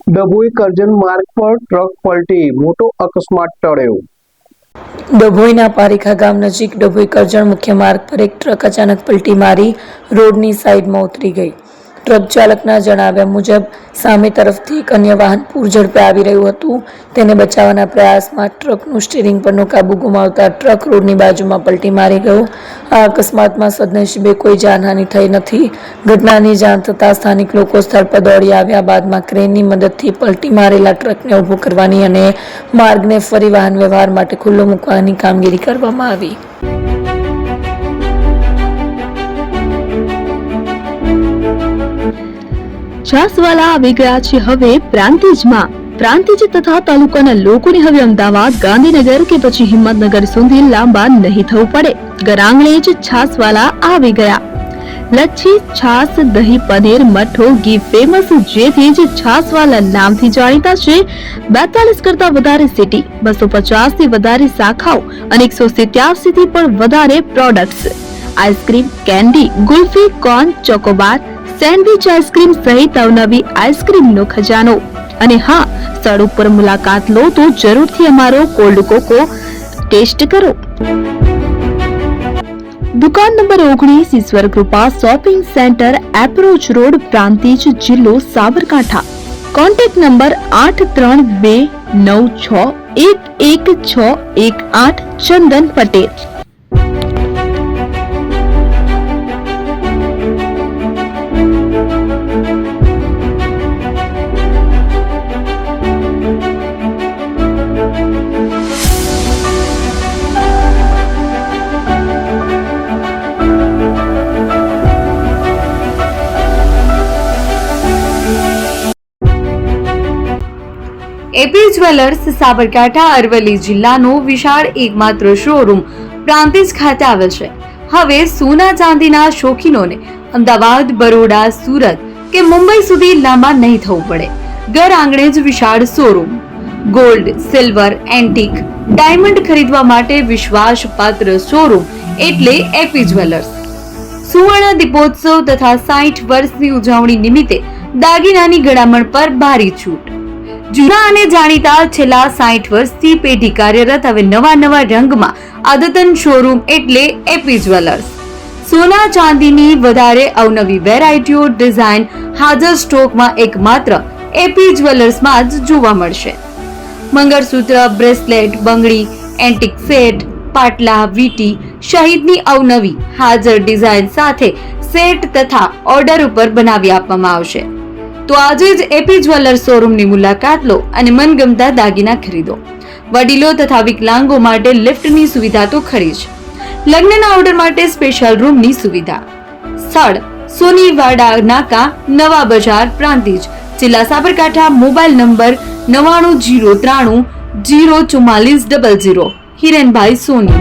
ડભોઈ કરજણ માર્ગ પર ટ્રક પલટી મોટો અકસ્માત ટળ્યો। ડભોઈના પારીખા ગામ નજીક ડભોઈ કરજણ મુખ્ય માર્ગ પર એક ટ્રક અચાનક પલટી મારી રોડની સાઈડમાં ઉતરી ગઈ। ટ્રક ચાલકના જણાવ્યા મુજબ સામે તરફથી એક અન્ય વાહન પૂરઝડપે આવી રહ્યું હતું। તેને બચાવવાના પ્રયાસમાં ટ્રકનું સ્ટીરિંગ પરનો કાબુ ગુમાવતા ટ્રક રોડની બાજુમાં પલટી મારી ગયો। આ અકસ્માતમાં સદનસીબે કોઈ જાનહાનિ થઈ નથી। ઘટનાની જાણ થતાં સ્થાનિક લોકો સ્થળ પર દોડી આવ્યા બાદમાં ક્રેનની મદદથી પલટી મારેલા ટ્રકને ઊભો કરવાની અને માર્ગને ફરી વાહન વ્યવહાર માટે ખુલ્લો મૂકવાની કામગીરી કરવામાં આવી। છાસવાલા આવી ગયા છે હવે પ્રાંતિજમાં। પ્રાંતિજ તથા તાલુકાના લોકોને હવે અમદાવાદ, ગાંધીનગર કે પછી હિંમતનગર સુધી લાંબા નહીં થવું પડે। ઘર આંગણે જ છાસવાલા આવી ગયા। લચ્છી, છાસ, દહીં, પનીર, મઠો, ઘી ફેમસ, જેથી જ છાસવાલા નામથી જાણીતા છે। 42 કરતા વધારે સિટી, 250 થી વધારે શાખાઓ અને 187 થી પણ વધારે products. Ice cream, candy, kulfi, corn, Chocobar, sandwich ice cream સહિત અવનવી આઈસ્ક્રીમનો ખજાનો। અને હા, સ્થળ ઉપર મુલાકાત લો તો જરૂરથી અમારો કોલ્ડ કોકો ટેસ્ટ કરો। દુકાન number 19, Ishwar Krupa shopping centre, approach road, Prantij, જિલ્લો Sabarkantha. Contact number 8329611618 Chandan Patel. AP jewellers Sabarkantha Aravalli જિલ્લાનો વિશાળ એકમાત્ર શોરૂમ પ્રાંતિજ ખાતે આવેલ છે। હવે સોના ચાંદીના શોખીનોને અમદાવાદ, બરોડા, સુરત કે મુંબઈ સુધી લાંબા નહીં થવું પડે। ઘર આંગણે જ વિશાળ showroom. Gold, silver, antique, diamond ખરીદવા માટે વિશ્વાસપાત્ર શોરૂમ એટલે એપી જ્વેલર્સ। સુવર્ણ દીપોત્સવ તથા 60 વર્ષની ઉજવણી નિમિત્તે દાગીનાની ગળામણ પર ભારી છૂટ। જૂના અને જાણીતા છેલ્લા 60 વર્ષથી પેઢી કાર્યરત હવે નવા રંગમાં અદ્યતન શોરૂમ એટલે એપી જ્વેલર્સ। સોના ચાંદીની વધારે અવનવી વેરાયટીઓ, ડિઝાઇન હાજર સ્ટોકમાં એકમાત્ર એપી જ્વેલર્સમાં જ જોવા મળશે। મંગળસૂત્ર, બ્રેસલેટ, બંગડી, એન્ટિક સેટ, પાટલા, વીટી સહિતની અવનવી હાજર ડિઝાઇન સાથે સેટ તથા ઓર્ડર ઉપર બનાવી આપવામાં આવશે। તો આજે જ એપી જ્વેલર્સ શોરૂમની મુલાકાત લો અને મનગમતા દાગીના ખરીદો। વડીલો તથા વિકલાંગો માટે લિફ્ટની સુવિધા તો ખરી જ, લગ્નના ઓર્ડર માટે સ્પેશિયલ રૂમની સુવિધા। સ્થળ સોનીવાડા નાકા, નવા બજાર, પ્રાંતિજ, જિલ્લા સાબરકાંઠા। Mobile number 9903004400। હિરેનભાઈ સોની।